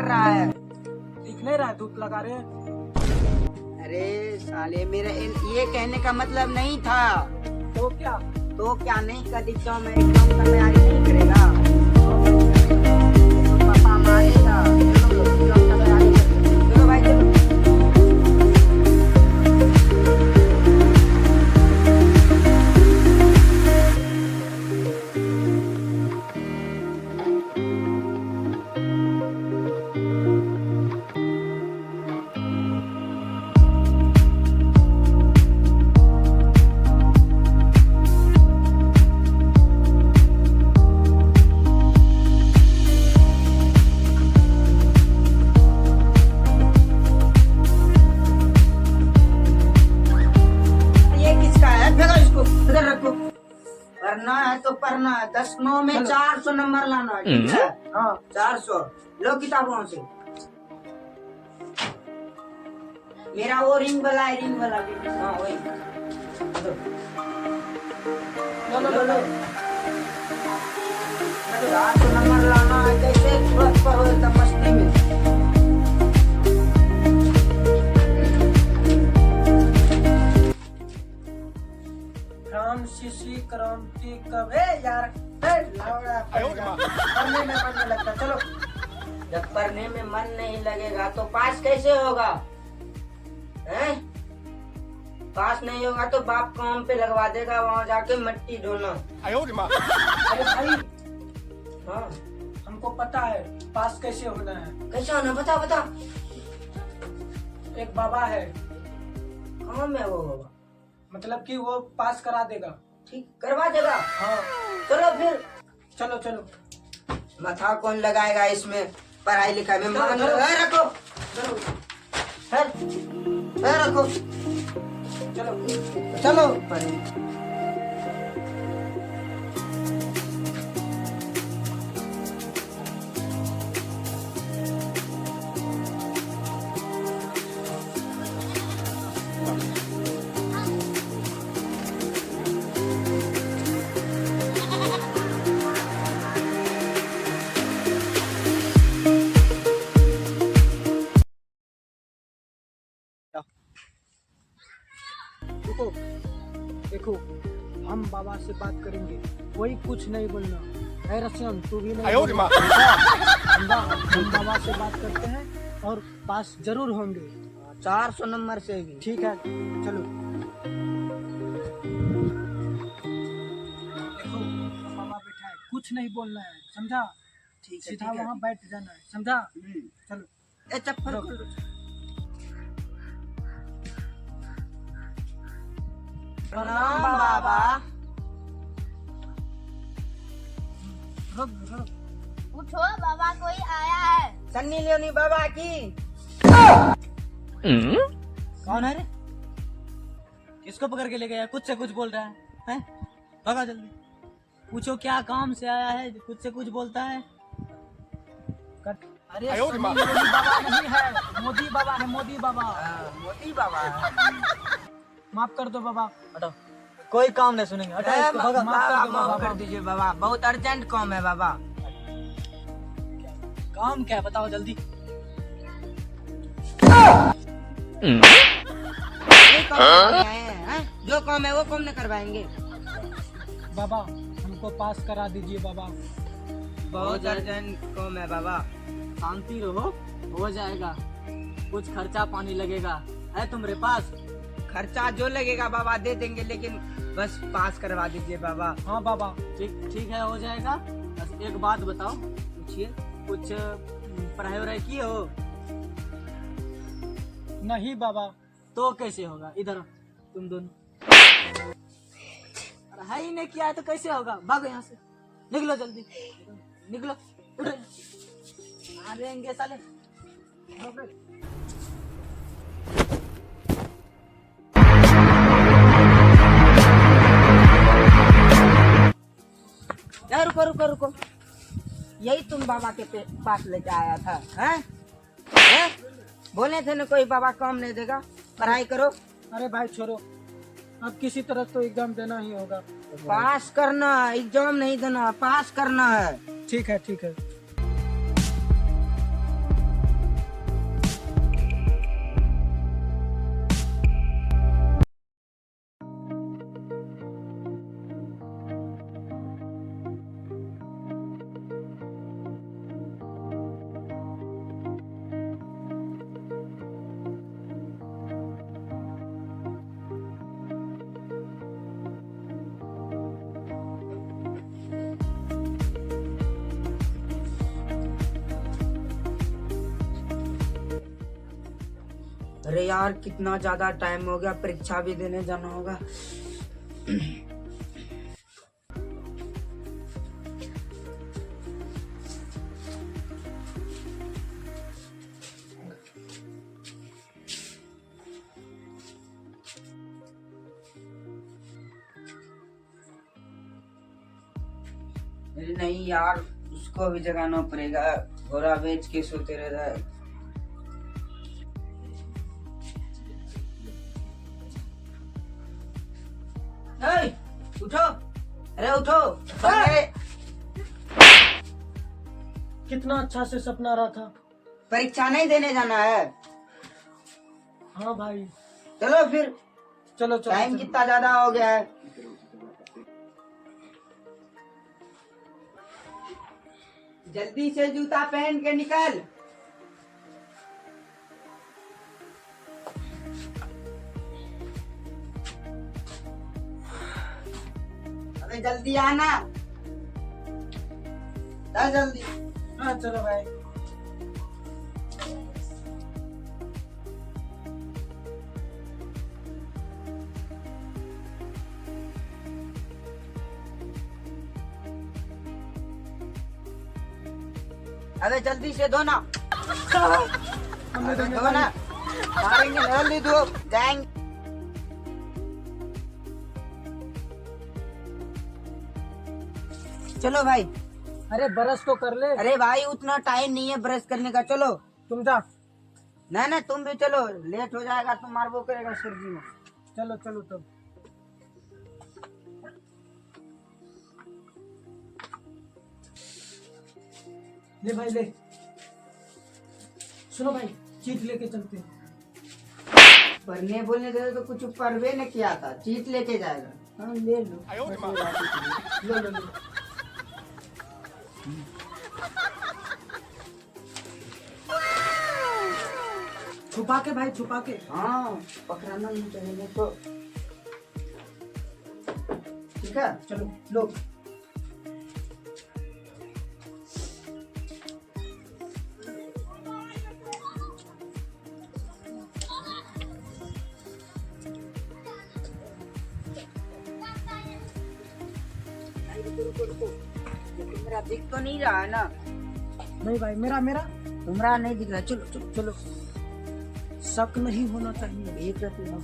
रहा है? दिख नहीं रहा है, धूप लगा रहे हैं। अरे साले, मेरा ये कहने का मतलब नहीं था। तो क्या? तो क्या नहीं कर एग्जाम में, एग्जाम का तैयारी नहीं करेगा तो पापा मारेगा। चलो एग्जाम का तैयारी करते। चलो भाई चलो। पढ़ना है तो पढ़ना है। 10 में 400 नंबर लाना है, ठीक है? हाँ 400। लो किताब वहाँ से। मेरा वो रिंग वाला है, रिंग वाला। हाँ वही। लो लो लो। 400 नंबर लाना है। कैसे तुरंत पढ़ो एकदम मस्ती में। शिशी क्रांति कब है यार? पढ़ने में मन नहीं लगता। चलो। जब पढ़ने में मन नहीं लगेगा तो पास कैसे होगा? हैं? पास नहीं होगा तो बाप काम पे लगवा देगा, वहाँ जाके मिट्टी ढोना। अरे भाई, हाँ हमको पता है पास कैसे होना है। कैसे होना? बता बता। एक बाबा है, कहाँ में वो होगा? मतलब कि वो पास करा देगा। ठीक करवा देगा। हाँ चलो फिर। चलो चलो। माथा कौन लगाएगा इसमें? पढ़ाई लिखाई में मन रखो। रखो। चलो चलो पढ़े। देखो देखो, हम बाबा से बात करेंगे, कोई कुछ नहीं बोलना है। रसियन तू भी नहीं बोलना। हम बाबा से बात करते हैं और पास जरूर होंगे। 400 नंबर से भी। ठीक है चलो। देखो बाबा बैठा है, कुछ नहीं बोलना है, समझा? ठीक है, सीधा वहाँ बैठ जाना है, समझा? चलो। ए चप्पल खोल। प्रणाम बाबा। रुक रुक। उठो बाबा, कोई आया है। सन्नी लियोनी बाबा की। कौन है रे? किसको पकड़ के ले गया? कुछ से कुछ बोल रहा है, हैं? भगा जल्दी। पूछो क्या काम से आया है, कुछ से कुछ बोलता है। अरे सन्नी लियोनी बाबा नहीं है, मोदी बाबा है, मोदी बाबा। मोदी बाबा। माफ कर दो बाबा, हटाओ। कोई काम नहीं सुनेंगे, हटाओ इसको, भगा। माफ कर दीजिए बाबा, बहुत अर्जेंट काम है बाबा। काम क्या है बताओ जल्दी। जो काम है वो काम नहीं करवाएंगे बाबा। हमको पास करा दीजिए बाबा। बहुत अर्जेंट काम है बाबा। शांति रहो, हो जाएगा। कुछ खर्चा पानी लगेगा है तुम्हारे पास? खर्चा जो लगेगा बाबा दे देंगे, लेकिन बस पास करवा दीजिए बाबा। हाँ बाबा। ठीक ठीक है, हो जाएगा। बस एक बात बताओ, पूछिए। कुछ पढ़ाई वढ़ाई की हो? नहीं बाबा। तो कैसे होगा? इधर तुम दोनों पढ़ाई नहीं किया है तो कैसे होगा? भागो यहाँ से, निकलो जल्दी, निकलो। उठो, मारेंगे साले। यार रुको रुको रुको, यही तुम बाबा के पास लेके आया था? हैं? बोले थे ना कोई बाबा काम नहीं देगा, पढ़ाई करो। अरे भाई छोड़ो, अब किसी तरह तो एग्जाम देना ही होगा। पास करना है, एग्जाम नहीं देना, पास करना है। ठीक है ठीक है। अरे यार कितना ज्यादा टाइम हो गया, परीक्षा भी देने जाना होगा। अरे नहीं यार, उसको भी जगाना पड़ेगा, घोड़ा बेच के सोते रहता है। हे, उठो, अरे उठो। अरे कितना अच्छा से सपना रहा था। परीक्षा नहीं देने जाना है? हाँ भाई, चलो फिर, चलो चलो टाइम चलो। कितना ज्यादा हो गया है। जल्दी से जूता पहन के निकल। अबे जल्दी आना, चल जल्दी। हाँ चलो भाई। अबे जल्दी से धोना, हमने अबे तो धोना, मारेंगे, जल्दी धो, जाएंगे। चलो भाई। अरे ब्रश तो कर ले। अरे भाई उतना टाइम नहीं है ब्रश करने का, चलो। तुम जा। ना तुम भी चलो, लेट हो जाएगा तो मारबो करेगा सर जी में। चलो चलो तब। ले भाई ले। सुनो भाई, चीट लेके चलते हैं। पढ़ने बोलने गए तो कुछ पढ़वे न किया था, चीट लेके जाएगा। हाँ ले लो। लो लो लो। छुपा के भाई, छुपा के। हाँ पकड़ाना नहीं चाहिए, नहीं तो ठीक है। चलो लो। मेरा दिख तो नहीं रहा है ना? नहीं भाई, मेरा मेरा तुम्हारा नहीं दिख रहा। चलो चलो चलो। शक नहीं होना चाहिए। एक रति हो।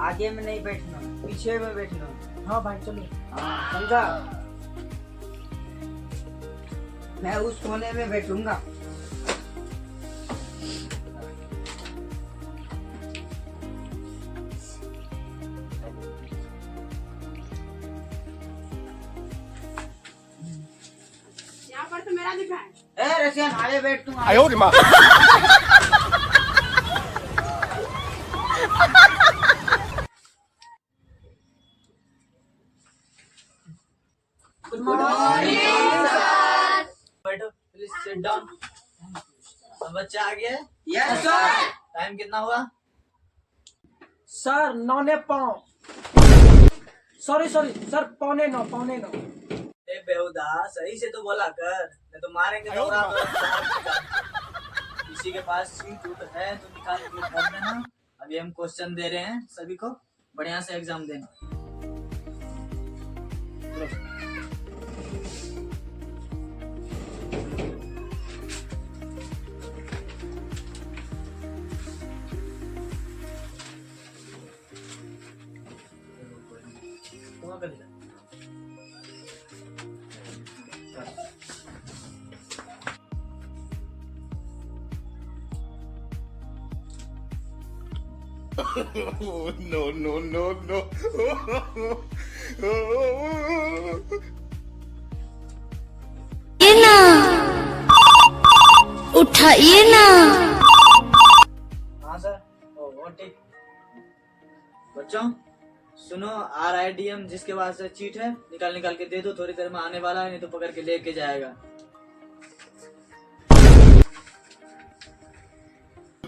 आगे में नहीं बैठना, पीछे में बैठना। हाँ भाई चलो। हाँ समझा? मैं उस कोने में बैठूंगा। यहाँ पर तो मेरा लिखा है। ए रसियन आगे बैठ तू। Good morning. बैठो, प्लीज सिट डाउन। सब बच्चे आ गए? Yes sir. टाइम कितना हुआ? सर 9:05। Sorry sorry sir, 8:45 9:45। ए बेहुदा, सही से तो बोला कर, नहीं तो मारेंगे तो किसी के पास सीट उठ है तो निकाल के कर देना। अभी हम क्वेश्चन दे रहे हैं, सभी को बढ़िया से एग्जाम देना। कर ले। no, no, no, no. ये ना उठाइए ना। हाँ सर, वो ठीक। बच्चों सुनो, RIDM जिसके पास चीट है निकाल निकाल के दे दो, थोड़ी देर में आने वाला है, नहीं तो पकड़ के लेके जाएगा।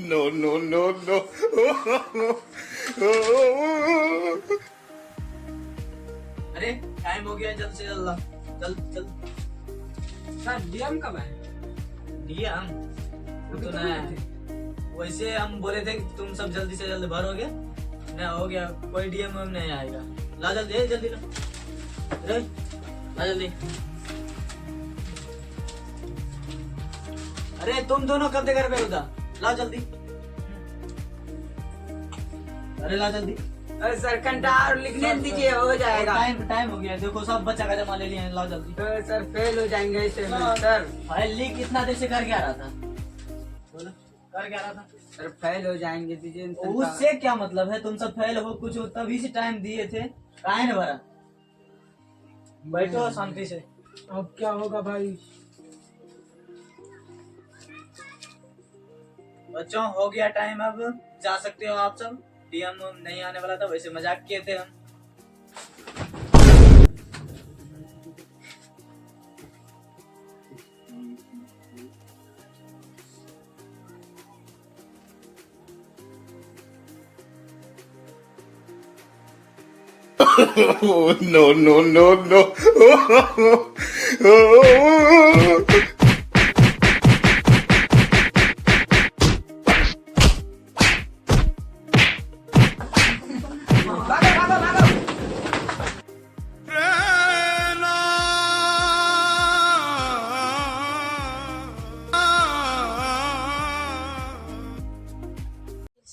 No, no, no, no. अरे टाइम हो गया, जल्द से जल्द। चल चल। सर डीएम कब है? डीएम वो तो नया है। वैसे हम बोले थे कि तुम सब जल्दी से जल्दी भरोगे, नहीं हो गया, कोई डीएम नहीं आएगा। ला जल्दी जल्दी ला, रे ला जल्दी। अरे तुम दोनों कब तक घर पे उधर, ला जल्दी। अरे ला जल्दी। अरे सर घंटा और लिखने दीजिए, हो जाएगा। टाइम हो गया, देखो सब बच्चा का जमा ले लिए हैं, ला जल्दी। सर फेल हो जाएंगे इसे में, सर। फाइल लीक कितना देर से करके आ रहा था, बोलो करके आ रहा था। सर फेल हो जाएंगे, दीजिए उससे क्या मतलब है, तुम सब फेल हो कुछ हो तभी से टाइम दिए थे, काहे न भरा। बैठो शांति से। अब क्या होगा भाई? बच्चों हो गया टाइम, अब जा सकते हो आप सब। डीएम नहीं आने वाला था, वैसे मजाक किए थे हम। Oh, no, no, no, no. भागो भागो भागो।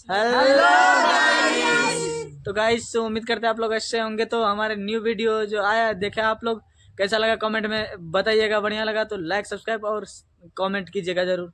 हेलो तो गाइस, उम्मीद करते हैं आप लोग अच्छे होंगे। तो हमारे न्यू वीडियो जो आया देखा आप लोग, कैसा लगा कमेंट में बताइएगा। बढ़िया लगा तो लाइक सब्सक्राइब और कमेंट कीजिएगा जरूर।